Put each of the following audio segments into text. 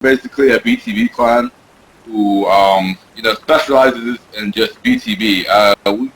basically a BTB clan who, specializes in just BTB.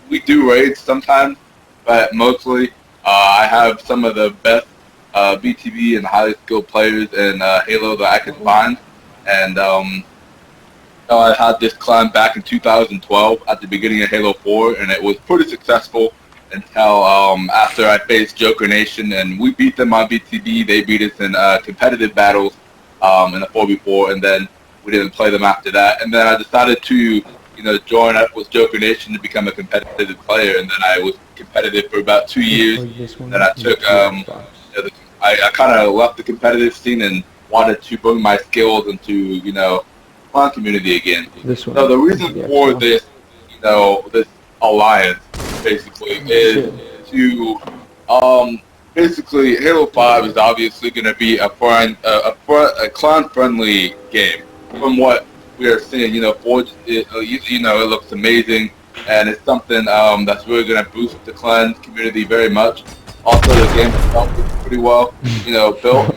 We do raids sometimes, but mostly I have some of the best BTB and highly skilled players in Halo that I could find. And I had this clan back in 2012 at the beginning of Halo 4, and it was pretty successful until after I faced Joker Nation, and we beat them on BTB. They beat us in competitive battles in the 4v4, and then we didn't play them after that. And then I decided to, join up with Joker Nation to become a competitive player, and then I was competitive for about 2 years. Then I took, I kind of left the competitive scene and wanted to bring my skills into, clan community again. So the reason for this, this alliance, basically, is to, basically, Halo 5 is obviously going to be a clan-friendly game. From what we are seeing, Forge, it looks amazing, and it's something that's really going to boost the clan community very much. Also, the game itself is pretty well, built. So,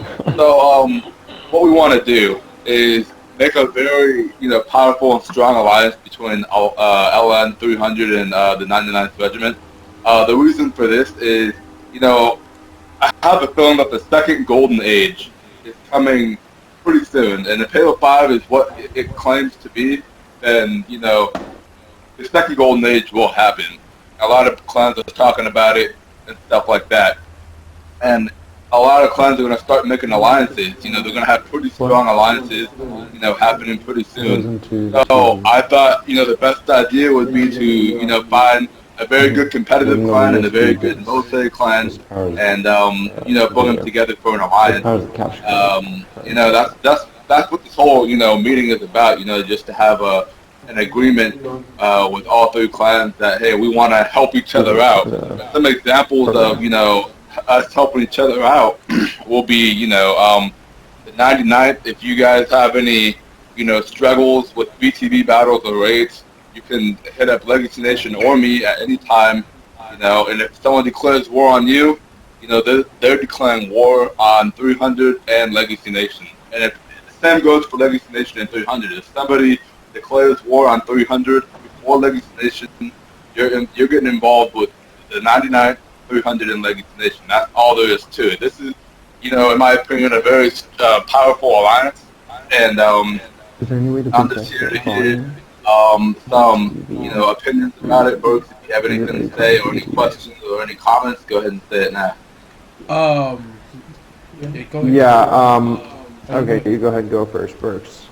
what we want to do is make a very, powerful and strong alliance between LN 300 and the 99th Regiment. The reason for this is, I have a feeling that the second golden age is coming pretty soon, and if Halo 5 is what it claims to be, then, the second golden age will happen. A lot of clans are talking about it and stuff like that. And a lot of clans are going to start making alliances. They're going to have pretty strong alliances, happening pretty soon. So I thought, the best idea would be to, find a very good competitive clan and a very good military clan, and put them together for an alliance. That's what this whole meeting is about. Just to have an agreement with all three clans that, hey, we want to help each other out. Some examples of us helping each other out will be the 99th. If you guys have any struggles with BTB battles or raids, you can hit up Legacy Nation or me at any time, and if someone declares war on you, they're declaring war on 300 and Legacy Nation. And if the same goes for Legacy Nation and 300, if somebody declares war on 300 before Legacy Nation, you're getting involved with the 99, 300, and Legacy Nation. That's all there is to it. This is, in my opinion, a very powerful alliance, and I'm just here to hear some, opinions about it. Burks, if you have anything to say or any questions or any comments, go ahead and say it now. Okay, you go ahead and go first, Burks.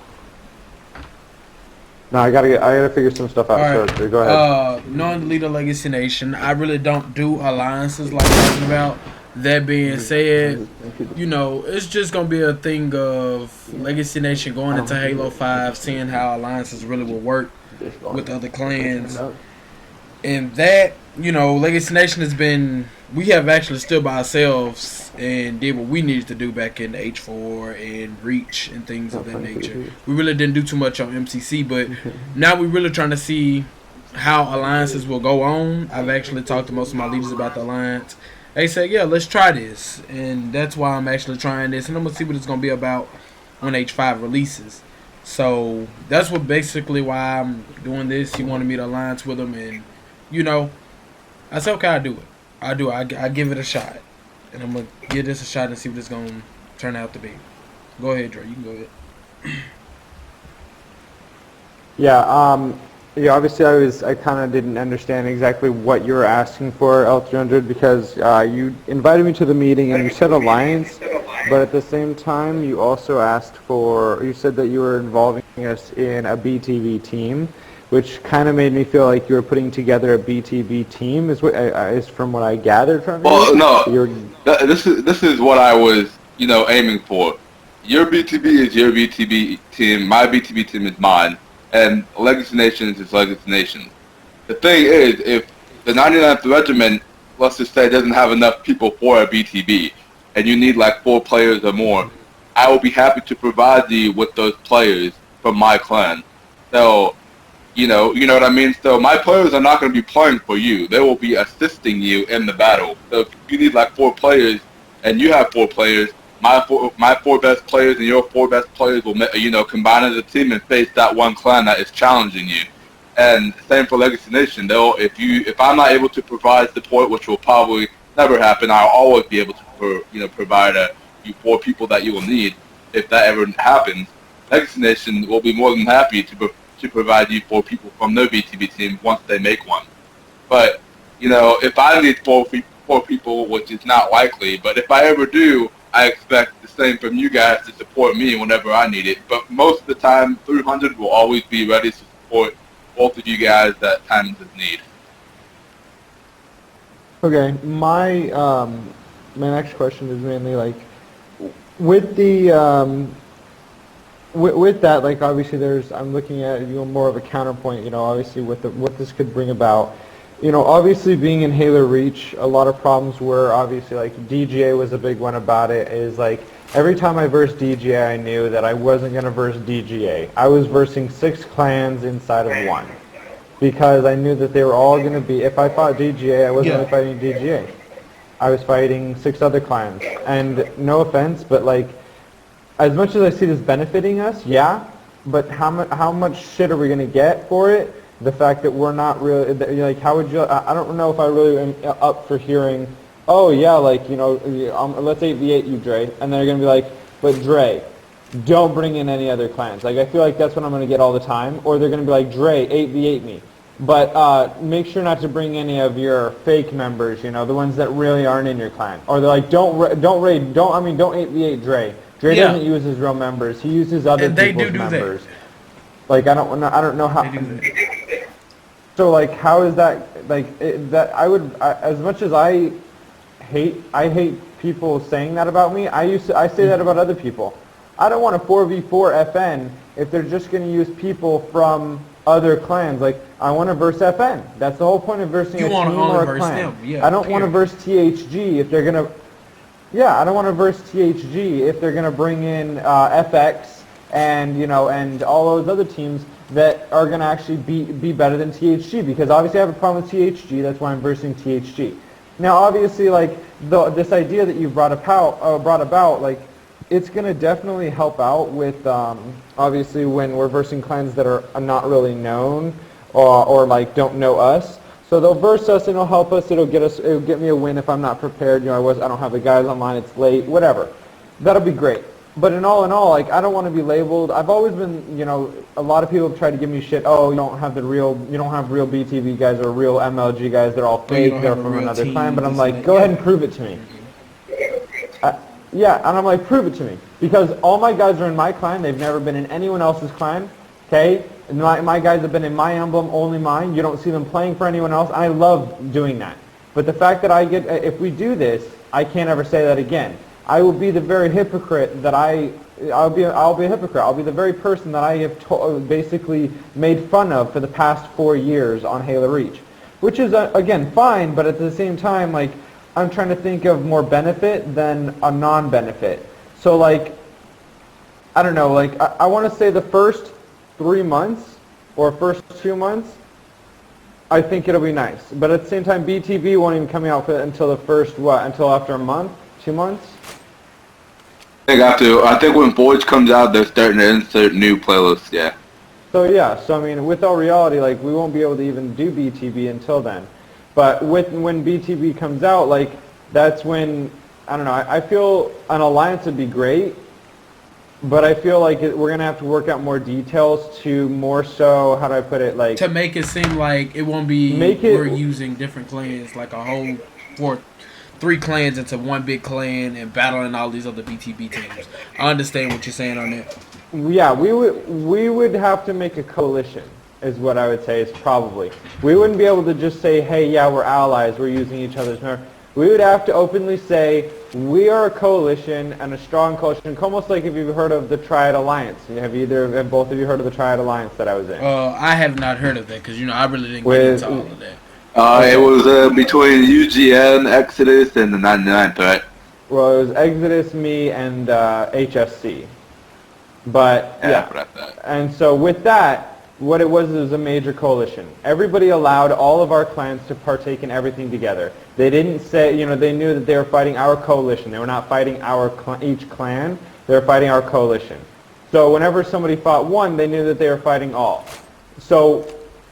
No, I gotta figure some stuff out. Right. So go ahead. Knowing the leader Legacy Nation, I really don't do alliances like talking about. That being said, it's just gonna be a thing of Legacy Nation going into Halo 5, seeing how alliances really will work with other clans. And that, Legacy Nation we have actually stood by ourselves and did what we needed to do back in H4 and Reach and things of that nature. We really didn't do too much on MCC, but now we're really trying to see how alliances will go on. I've actually talked to most of my leaders about the alliance. They said, yeah, let's try this. And that's why I'm actually trying this. And I'm going to see what it's going to be about when H5 releases. So that's basically why I'm doing this. He wanted me to alliance with him. And, I said, okay, I'll do it. I give it a shot. And I'm going to give this a shot and see what it's going to turn out to be. Go ahead, Dre. You can go ahead. Yeah, obviously I kind of didn't understand exactly what you were asking for, L300, because you invited me to the meeting and you said alliance, but at the same time you also you said that you were involving us in a BTB team, which kind of made me feel like you were putting together a BTB team, is from what I gathered from you. Well, no, this is what I was, aiming for. Your BTB is your BTB team, my BTB team is mine. And Legacy Nation is Legacy Nation. The thing is, if the 99th Regiment, let's just say, doesn't have enough people for a BTB, and you need like 4 players or more, I will be happy to provide you with those players from my clan. So, you know what I mean? So my players are not going to be playing for you. They will be assisting you in the battle. So if you need like 4 players, and you have 4 players, my four best players and your four best players will, combine as a team and face that one clan that is challenging you. And same for Legacy Nation. If I'm not able to provide support, which will probably never happen, I'll always be able to provide you four people that you will need. If that ever happens, Legacy Nation will be more than happy to provide you four people from their BTB team once they make one. But if I need four people, which is not likely, but if I ever do, I expect the same from you guys to support me whenever I need it. But most of the time, 300 will always be ready to support both of you guys at times of need. Okay, my next question is mainly like, with the with that, like obviously I'm looking at more of a counterpoint. Obviously what this could bring about. Obviously being in Halo Reach, a lot of problems were obviously like DGA was a big one about it. Is like every time I versed DGA, I knew that I wasn't gonna verse DGA. I was versing 6 clans inside of one, because I knew that they were all gonna be. If I fought DGA, I wasn't only fighting DGA. I was fighting 6 other clans. And no offense, but like, as much as I see this benefiting us, yeah, but how much shit are we gonna get for it? The fact that we're not really, like, how would you, I don't know if I really am up for hearing, oh yeah, like, let's 8v8 you, Dre, and then they're going to be like, but Dre, don't bring in any other clans. Like, I feel like that's what I'm going to get all the time, or they're going to be like, Dre, 8v8 me. But make sure not to bring any of your fake members, the ones that really aren't in your clan. Or they're like, don't 8v8 Dre. Dre doesn't use his real members. He uses other people's members. That. Like, I don't know how. So like, how is that like as much as I hate people saying that about me. I say that about other people. I don't want a 4v4 FN if they're just going to use people from other clans. Like, I want to verse FN. That's the whole point of versing a team or a clan. I don't want to verse THG if they're going to. Yeah, I don't want to verse THG if they're going to bring in FX and and all those other teams that are going to actually be better than THG, because obviously I have a problem with THG. That's why I'm versing THG. Now, obviously, like this idea that you brought about, like, it's going to definitely help out with obviously when we're versing clans that are not really known or like don't know us. So they'll verse us and it'll help us. It'll get me a win if I'm not prepared. I don't have the guys online. It's late. Whatever. That'll be great. But in all, like, I don't want to be labeled. I've always been, a lot of people have tried to give me shit. Oh, you don't have real BTV guys or real MLG guys. They're all fake. They're from another clan. But I'm like, go ahead and prove it to me. Yeah, and I'm like, prove it to me. Because all my guys are in my clan. They've never been in anyone else's clan. Okay? And my guys have been in my emblem, only mine. You don't see them playing for anyone else. I love doing that. But the fact that if we do this, I can't ever say that again. I will be the very hypocrite that I'll be a hypocrite. I'll be the very person that I have basically made fun of for the past 4 years on Halo Reach, which is again fine, but at the same time, like, I'm trying to think of more benefit than a non-benefit. So like, I don't know, like I want to say the first 3 months or first 2 months, I think it'll be nice. But at the same time, BTV won't even come out until until after a month, 2 months. I think when Voyage comes out, they're starting to insert new playlists, yeah. So yeah, I mean, with all reality, like, we won't be able to even do BTB until then. But when BTB comes out, like, that's when, I don't know, I feel an alliance would be great, but I feel like we're going to have to work out more details to more so, how do I put it, like... To make it seem like it won't be, we're using different clans, like a whole 3 clans into one big clan and battling all these other BTB teams. I understand what you're saying on that. Yeah, we would have to make a coalition, is what I would say, is probably. We wouldn't be able to just say, hey, yeah, we're allies, we're using each other's nerve. We would have to openly say, we are a coalition, and a strong coalition, almost like if you've heard of the Triad Alliance. Have both of you heard of the Triad Alliance that I was in? I have not heard of that, because, I really didn't get into all of that. It was between UGN, Exodus, and the 99th, right? Well, it was Exodus, me, and HSC. But, yeah. That. And so with that, what it was a major coalition. Everybody allowed all of our clans to partake in everything together. They didn't say, they knew that they were fighting our coalition. They were not fighting each clan. They were fighting our coalition. So whenever somebody fought one, they knew that they were fighting all. So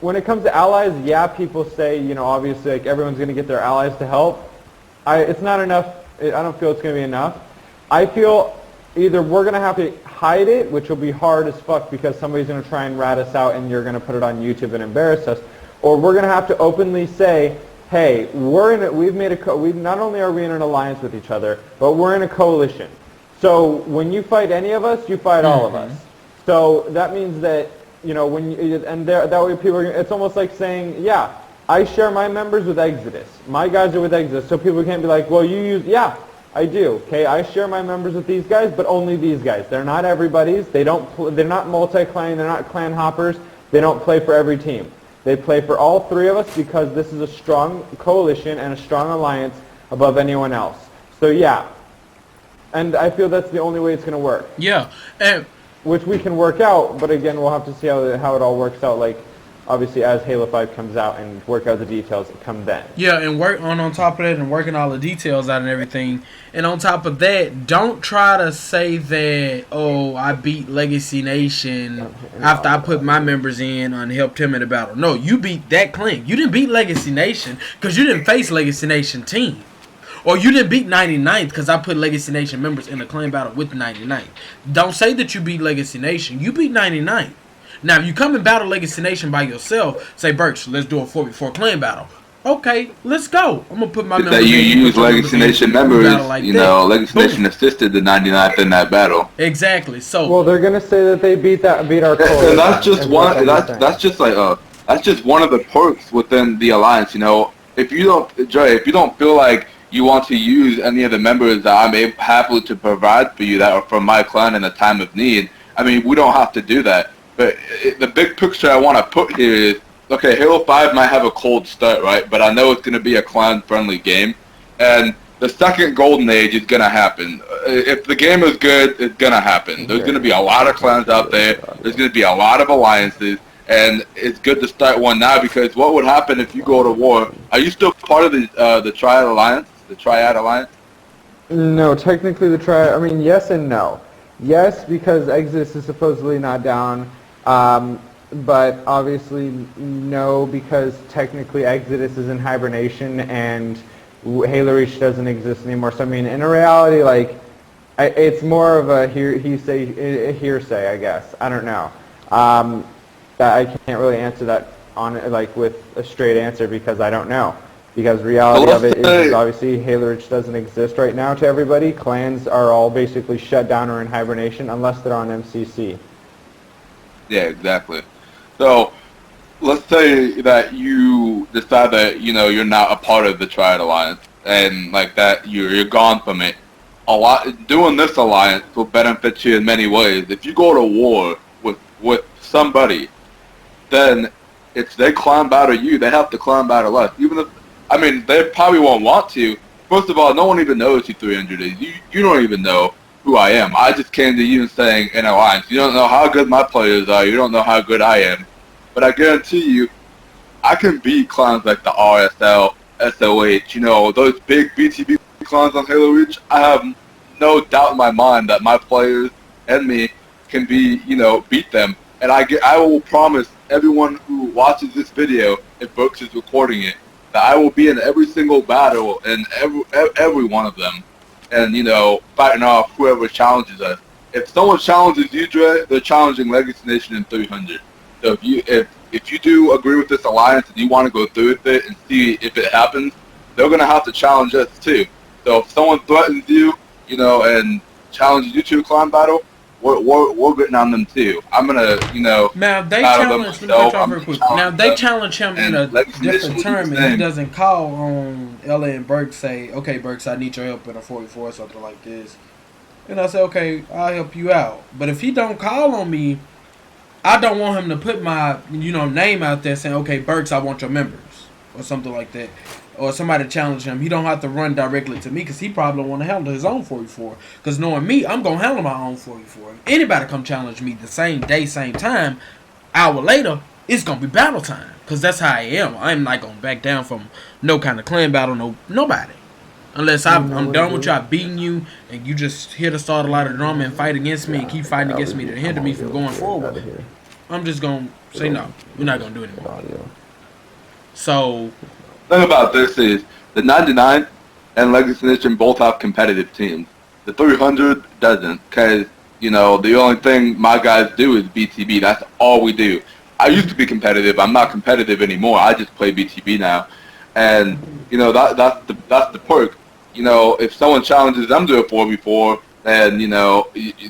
when it comes to allies, yeah, people say, obviously, like, everyone's going to get their allies to help. It's not enough. I don't feel it's going to be enough. I feel either we're going to have to hide it, which will be hard as fuck because somebody's going to try and rat us out and you're going to put it on YouTube and embarrass us, or we're going to have to openly say, hey, not only are we in an alliance with each other, but we're in a coalition. So when you fight any of us, you fight all of us. So that means that, that way people it's almost like saying, yeah, I share my members with Exodus. My guys are with Exodus. So people can't be like, well, yeah, I do. Okay, I share my members with these guys, but only these guys. They're not everybody's. They're not multi-clan. They're not clan hoppers. They don't play for every team. They play for all three of us because this is a strong coalition and a strong alliance above anyone else. So yeah, and I feel that's the only way it's going to work. Yeah, and which we can work out, but again, we'll have to see how it all works out. Like, obviously, as Halo 5 comes out and work out the details that come then. Yeah, and work on top of that and working all the details out and everything. And on top of that, don't try to say that, oh, I beat Legacy Nation after I put my members in and helped him in a battle. No, you beat that clan. You didn't beat Legacy Nation because you didn't face Legacy Nation team. Or you didn't beat 99th because I put Legacy Nation members in a clan battle with 99th. Don't say that you beat Legacy Nation. You beat 99th. Now, if you come and battle Legacy Nation by yourself, say, Burks, let's do a 4v4 clan battle. Okay, let's go. I'm going to put my members that you in. use Legacy Nation members, like Legacy Nation assisted the 99th in that battle. Exactly. So, well, they're going to say that they beat our coalition. And that's just one, that's just one of the perks within the alliance, If you don't feel like you want to use any of the members that I'm happy to provide for you that are from my clan in a time of need, we don't have to do that. But the big picture I want to put here is, okay, Halo 5 might have a cold start, right? But I know it's going to be a clan-friendly game. And the second golden age is going to happen. If the game is good, it's going to happen. There's going to be a lot of clans out there. There's going to be a lot of alliances. And it's good to start one now because what would happen if you go to war? Are you still part of the Triad Alliance? The Triad Alliance? No, technically the Triad, yes and no. Yes, because Exodus is supposedly not down. But obviously no, because technically Exodus is in hibernation and Halo Reach doesn't exist anymore. So in a reality, it's more of a hearsay, I guess. I don't know. I can't really answer that with a straight answer because I don't know. Because reality of it is obviously Halo Reach doesn't exist right now to everybody. Clans are all basically shut down or in hibernation unless they're on MCC. Yeah, exactly. So, let's say that you decide that, you're not a part of the Triad Alliance, and that you're gone from it. Doing this alliance will benefit you in many ways. If you go to war with somebody, then if they clan battle you, they have to clan battle us. Even if, they probably won't want to. First of all, no one even knows you 300 days. You don't even know who I am. I just came to you and saying in alliance. You don't know how good my players are. You don't know how good I am. But I guarantee you, I can beat clans like the RSL, SOH, those big BTB clans on Halo Reach. I have no doubt in my mind that my players and me can beat them. And I will promise everyone who watches this video, if Burks is recording it, that I will be in every single battle and every one of them. And, fighting off whoever challenges us. If someone challenges you, Dre, they're challenging Legacy Nation in 300. So if you do agree with this alliance and you want to go through with it and see if it happens, they're going to have to challenge us too. So if someone threatens you, and challenges you to a clan battle, we're getting on them too. I'm gonna, Now they challenge. Now they challenge him in a different term, and he doesn't call on LN Burks. Say, okay, Burks, I need your help in a 44 or something like this. And I say, okay, I'll help you out. But if he don't call on me, I don't want him to put my, name out there saying, okay, Burks, I want your members or something like that. Or somebody challenge him. He don't have to run directly to me because he probably don't want to handle his own 44. Because knowing me, I'm going to handle my own 44. If anybody come challenge me the same day, same time, Hour later, it's gonna be battle time. Cause that's how I am. I'm not gonna back down from no kind of clan battle, nobody. Unless I'm done with you, I've beaten you, and you just here to start a lot of drama and fight against me and keep fighting against me to hinder me from going forward. I'm just gonna say no. We're not gonna do it anymore. So, the thing about this is the 99 and Legacy Nation both have competitive teams. The 300 doesn't, because the only thing my guys do is BTB. That's all we do. I used to be competitive. I'm not competitive anymore. I just play BTB now, and that's the perk. If someone challenges them to a 4v4, then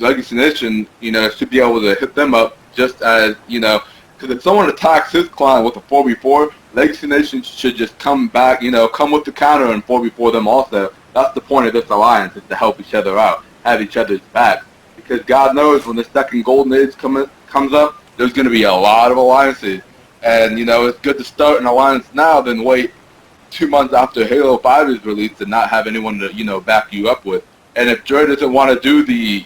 Legacy Nation should be able to hit them up just as because if someone attacks his clan with a 4v4, Legacy Nation should just come back, come with the counter and 4v4 them also. That's the point of this alliance, is to help each other out, have each other's back. Because God knows when the second golden age comes up, there's going to be a lot of alliances. And, it's good to start an alliance now than wait 2 months after Halo 5 is released and not have anyone to, back you up with. And if Dre doesn't want to do the,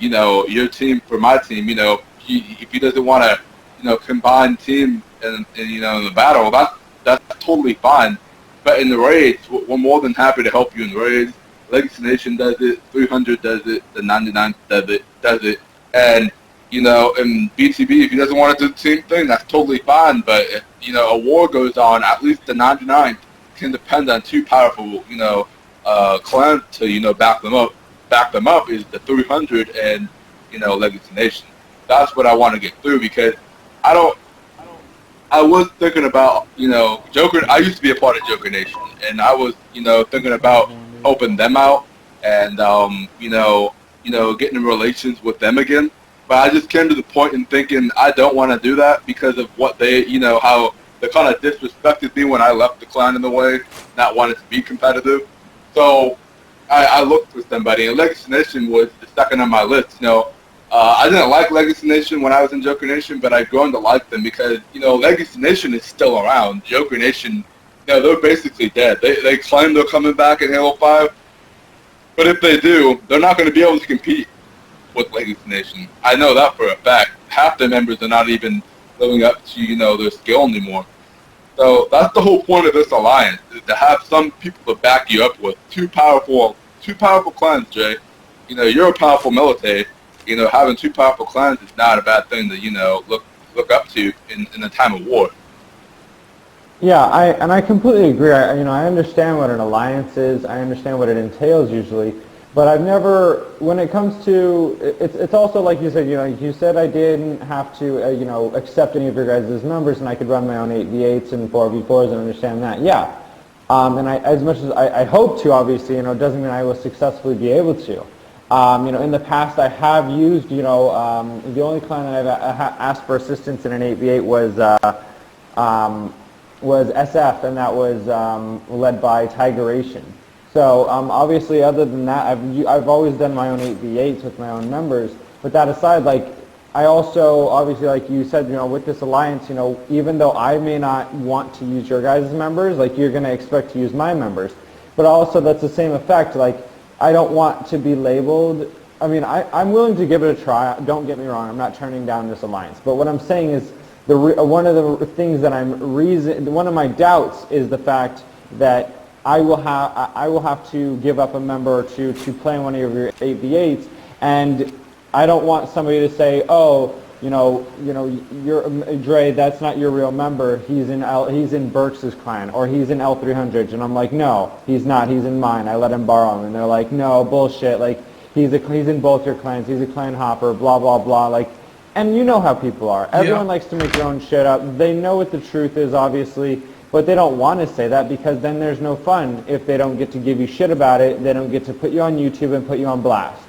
your team for my team, if he doesn't want to, combine team and in the battle, that's totally fine. But in the raids, we're more than happy to help you in the raids. Legacy Nation does it, 300 does it, the 99 does it. And, in BTB, if he doesn't want to do the same thing, that's totally fine. But if, a war goes on, at least the 99 can depend on two powerful, clans to, back them up. Back them up is the 300 and, Legacy Nation. That's what I want to get through, because I was thinking about, Joker. I used to be a part of Joker Nation, and I was, thinking about helping them out and, getting in relations with them again. But I just came to the point in thinking I don't want to do that because of what they, how they kind of disrespected me when I left the clan in the way, not wanting to be competitive. So I looked for somebody, and Legacy Nation was the second on my list. I didn't like Legacy Nation when I was in Joker Nation, but I've grown to like them because, Legacy Nation is still around. Joker Nation, they're basically dead. They claim they're coming back in Halo 5, but if they do, they're not going to be able to compete with Legacy Nation. I know that for a fact. Half their members are not even living up to, their skill anymore. So that's the whole point of this alliance, is to have some people to back you up with. Two powerful clans, Jay. You're a powerful military. Having two powerful clans is not a bad thing to, look up to in a time of war. Yeah, I completely agree. I understand what an alliance is. I understand what it entails usually. But I've never, when it comes to, it's also like you said, you said I didn't have to, accept any of your guys' numbers and I could run my own 8v8s and 4v4s and understand that. Yeah. And as much as I hope to, obviously, doesn't mean I will successfully be able to. In the past I have used, the only clan that I've asked for assistance in an 8v8 was SF, and that was led by Tigeration. So obviously, other than that, I've always done my own 8v8s with my own members. But that aside, I also, obviously, like you said, with this alliance, even though I may not want to use your guys' members, you're going to expect to use my members. But also, that's the same effect. I don't want to be labeled. I mean, I'm willing to give it a try. Don't get me wrong. I'm not turning down this alliance. But what I'm saying is, one of the things that one of my doubts is the fact that I will have to give up a member or two to play in one of your 8v8s, and I don't want somebody to say, oh, you're Dre, that's not your real member. He's in Burks' clan, or he's in L300, and I'm like, no, he's not. He's in mine. I let him borrow him, and they're like, no, bullshit. He's in both your clans. He's a clan hopper. Blah blah blah. And you know how people are. Everyone likes to make their own shit up. They know what the truth is, obviously. But they don't want to say that because then there's no fun if they don't get to give you shit about it. They don't get to put you on YouTube and put you on blast.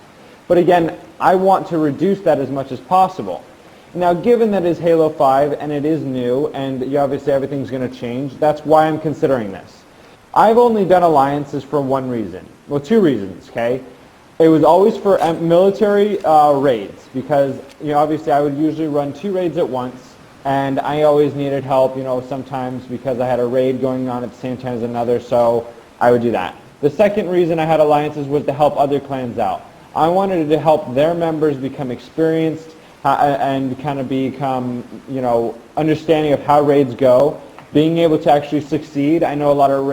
But again, I want to reduce that as much as possible. Now, given that it's Halo 5 and it is new and obviously everything's going to change, that's why I'm considering this. I've only done alliances for one reason. Well, two reasons, okay? It was always for military raids because, obviously I would usually run 2 raids at once. And I always needed help, sometimes because I had a raid going on at the same time as another, so I would do that. The second reason I had alliances was to help other clans out. I wanted to help their members become experienced, and kind of become, you know, understanding of how raids go, being able to actually succeed. I know a lot of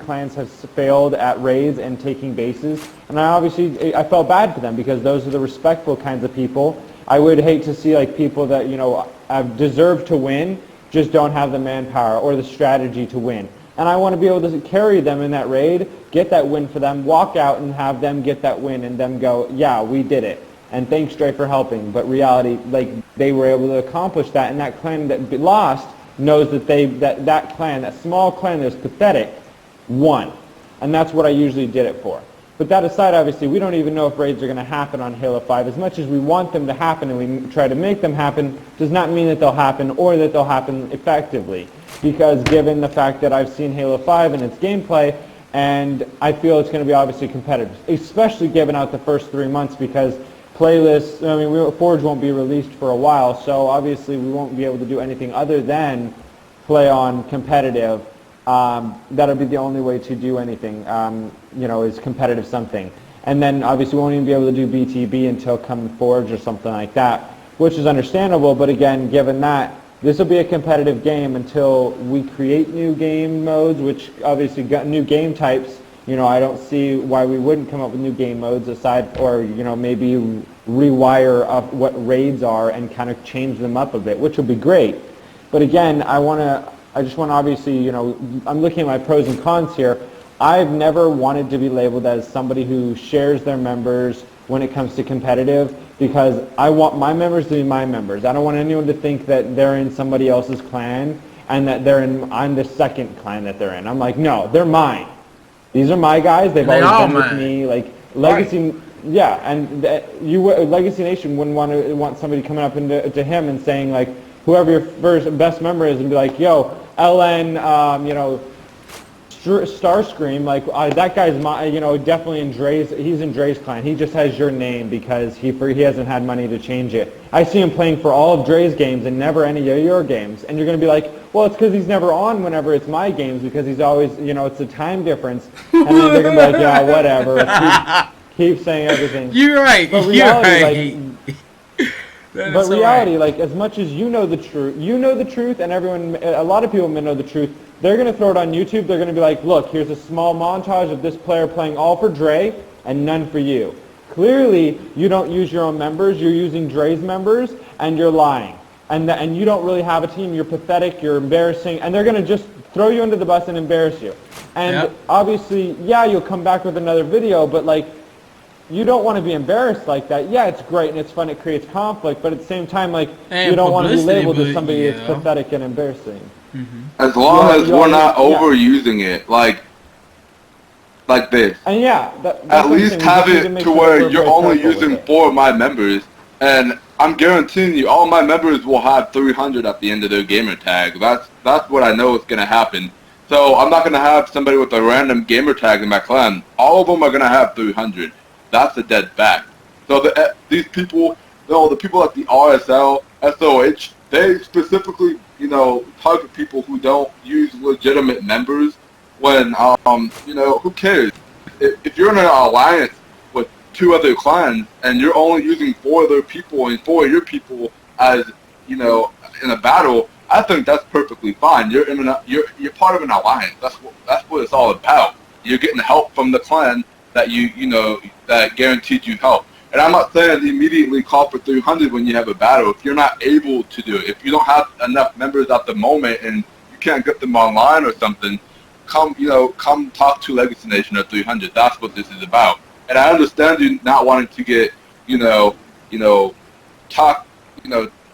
clans have failed at raids and taking bases, and I felt bad for them because those are the respectful kinds of people. I would hate to see like people that, you know, deserve to win just don't have the manpower or the strategy to win. And I want to be able to carry them in that raid, get that win for them, walk out and have them get that win and them go, yeah, we did it. And thanks, Dre, for helping. But reality, like, they were able to accomplish that, and that clan that lost knows that that clan, that small clan that was pathetic, won. And that's what I usually did it for. But that aside, obviously, we don't even know if raids are going to happen on Halo 5. As much as we want them to happen and we try to make them happen, does not mean that they'll happen or that they'll happen effectively. Because given the fact that I've seen Halo 5 and its gameplay, and I feel it's going to be obviously competitive, especially given out the first 3 months because playlists, I mean, Forge won't be released for a while, so obviously we won't be able to do anything other than play on competitive. That'll be the only way to do anything, you know, is competitive something. And then obviously we won't even be able to do BTB until come Forge or something like that, which is understandable, but again, given that, this will be a competitive game until we create new game modes, which obviously got new game types. You know, I don't see why we wouldn't come up with new game modes aside, or, you know, maybe rewire up what raids are and kind of change them up a bit, which will be great. But again, I just want to obviously, you know, I'm looking at my pros and cons here. I've never wanted to be labeled as somebody who shares their members when it comes to competitive, because I want my members to be my members. I don't want anyone to think that they're in somebody else's clan and that I'm the second clan that they're in. I'm like, no, they're mine. These are my guys. They've always been with me. Like Legacy, right. Yeah, and Legacy Nation wouldn't want somebody coming up to him and saying like, whoever your best member is, and be like, yo, LN, you know, Starscream, like that guy's my, you know, definitely in Dre's. He's in Dre's clan. He just has your name because he hasn't had money to change it. I see him playing for all of Dre's games and never any of your games, and you're gonna be like, well, it's because he's never on whenever it's my games because he's always, you know, it's a time difference, and then they're gonna be like, yeah, whatever. Keep saying everything. You're right. But reality, but reality, like, as much as you know the truth, and everyone, a lot of people may know the truth, they're going to throw it on YouTube. They're going to be like, look, here's a small montage of this player playing all for Dre and none for you. Clearly, you don't use your own members. You're using Dre's members, and you're lying. And you don't really have a team. You're pathetic. You're embarrassing. And they're going to just throw you under the bus and embarrass you. And obviously, yeah, you'll come back with another video, but, like, you don't want to be embarrassed like that. Yeah, it's great and it's fun. It creates conflict, but at the same time, like, you don't want to be labeled as somebody that's pathetic and embarrassing. Mm-hmm. As long as we're not overusing it, like this. And yeah, at least have it to where you're only using 4 of my members, and I'm guaranteeing you, all my members will have 300 at the end of their gamer tag. That's what I know is gonna happen. So I'm not gonna have somebody with a random gamer tag in my clan. All of them are gonna have 300. That's a dead fact. So these people, the people at the RSL, SOH, they specifically, you know, target people who don't use legitimate members when, you know, who cares? If you're in an alliance with 2 other clans and you're only using 4 of their people and 4 of your people as, you know, in a battle, I think that's perfectly fine. You're part of an alliance. That's what it's all about. You're getting help from the clan that you know, that guaranteed you help. And I'm not saying immediately call for 300 when you have a battle. If you're not able to do it, if you don't have enough members at the moment and you can't get them online or something, come talk to Legacy Nation or 300. That's what this is about. And I understand you not wanting to get,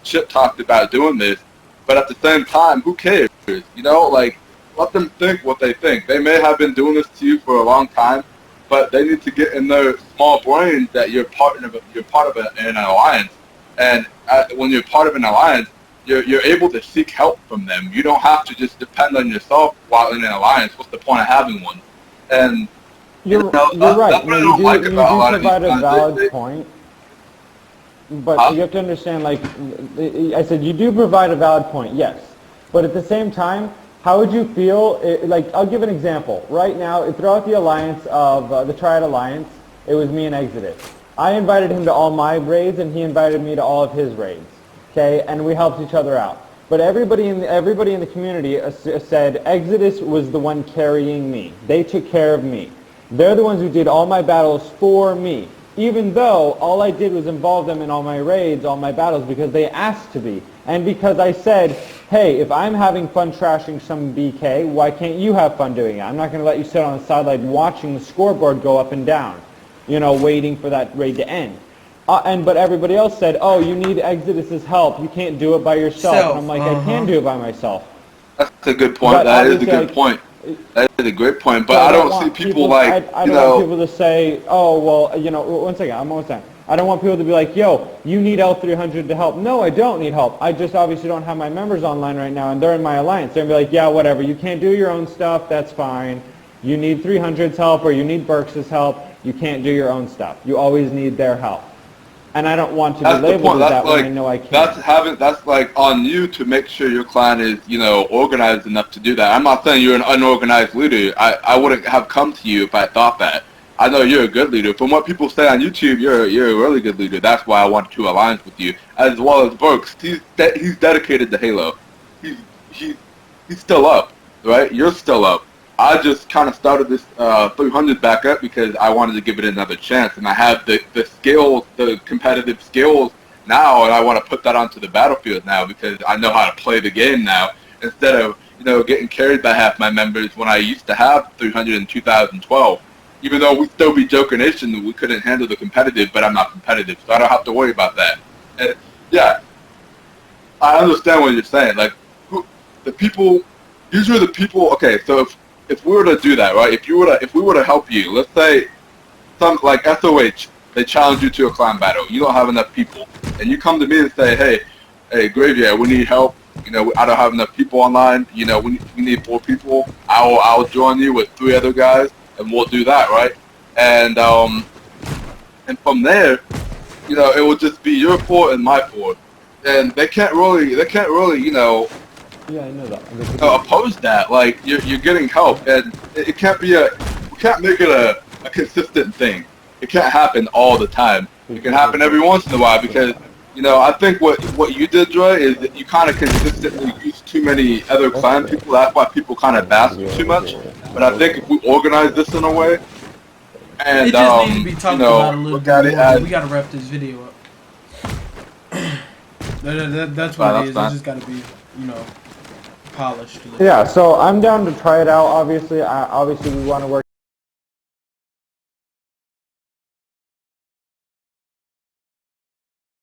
shit talked about doing this, but at the same time, who cares? You know, like, let them think what they think. They may have been doing this to you for a long time, but they need to get in their small brains that you're part of an alliance, and when you're part of an alliance, you're able to seek help from them. You don't have to just depend on yourself while in an alliance. What's the point of having one? And you're right. That's what I don't like about a lot of these provide a valid point, but you have to understand. Like I said, you do provide a valid point, yes, but at the same time, how would you feel, like, I'll give an example. Right now, throughout the alliance of, the Triad Alliance, it was me and Exodus. I invited him to all my raids, and he invited me to all of his raids. Okay, and we helped each other out. But everybody in the community said Exodus was the one carrying me. They took care of me. They're the ones who did all my battles for me, even though all I did was involve them in all my raids, all my battles, because they asked to be. And because I said, hey, if I'm having fun trashing some BK, why can't you have fun doing it? I'm not going to let you sit on the sideline watching the scoreboard go up and down, you know, waiting for that raid to end. But everybody else said, oh, you need Exodus's help. You can't do it by yourself. And I'm like, I can do it by myself. That's a good point. But that is a good point. That is a great point. But I don't see people like, I don't want people to say, oh, well, you know, one second, I'm almost done. I don't want people to be like, yo, you need L300 to help. No, I don't need help. I just obviously don't have my members online right now, and they're in my alliance. They're going to be like, yeah, whatever. You can't do your own stuff. That's fine. You need 300's help or you need Burks' help. You can't do your own stuff. You always need their help. And I don't want to be labeled as that when I know I can't. That's like on you to make sure your clan is, you know, organized enough to do that. I'm not saying you're an unorganized leader. I wouldn't have come to you if I thought that. I know you're a good leader. From what people say on YouTube, you're a really good leader. That's why I wanted to align with you, as well as Burks. He's dedicated to Halo. He's still up, right? You're still up. I just kind of started this 300 back up because I wanted to give it another chance, and I have the skills, the competitive skills now, and I want to put that onto the battlefield now because I know how to play the game now instead of, you know, getting carried by half my members when I used to have 300 in 2012. Even though we still be Joker Nation, we couldn't handle the competitive, but I'm not competitive, so I don't have to worry about that. And yeah, I understand what you're saying. Like, the people, these are the people. Okay, so if we were to do that, right? If we were to help you, let's say some like SOH, they challenge you to a clan battle. You don't have enough people, and you come to me and say, hey, Graveyard, we need help. You know, I don't have enough people online. You know, we need 4 people. I'll join you with 3 other guys. And we'll do that, right? And from there, you know, it will just be your fort and my fort, and they can't really, you know, yeah, I know that. Oppose that. Like you're getting help, and it can't be we can't make it a consistent thing. It can't happen all the time. It can happen every once in a while because, you know, I think what you did, Dre, is that you kind of consistently use too many other clan people. That's why people kind of bash you too much. But I think if we organize this in a way, and it just needs to be talked about a little bit more. We gotta wrap this video up. That's what it is. It just gotta be, you know, polished. Yeah. So I'm down to try it out. Obviously, we want to work.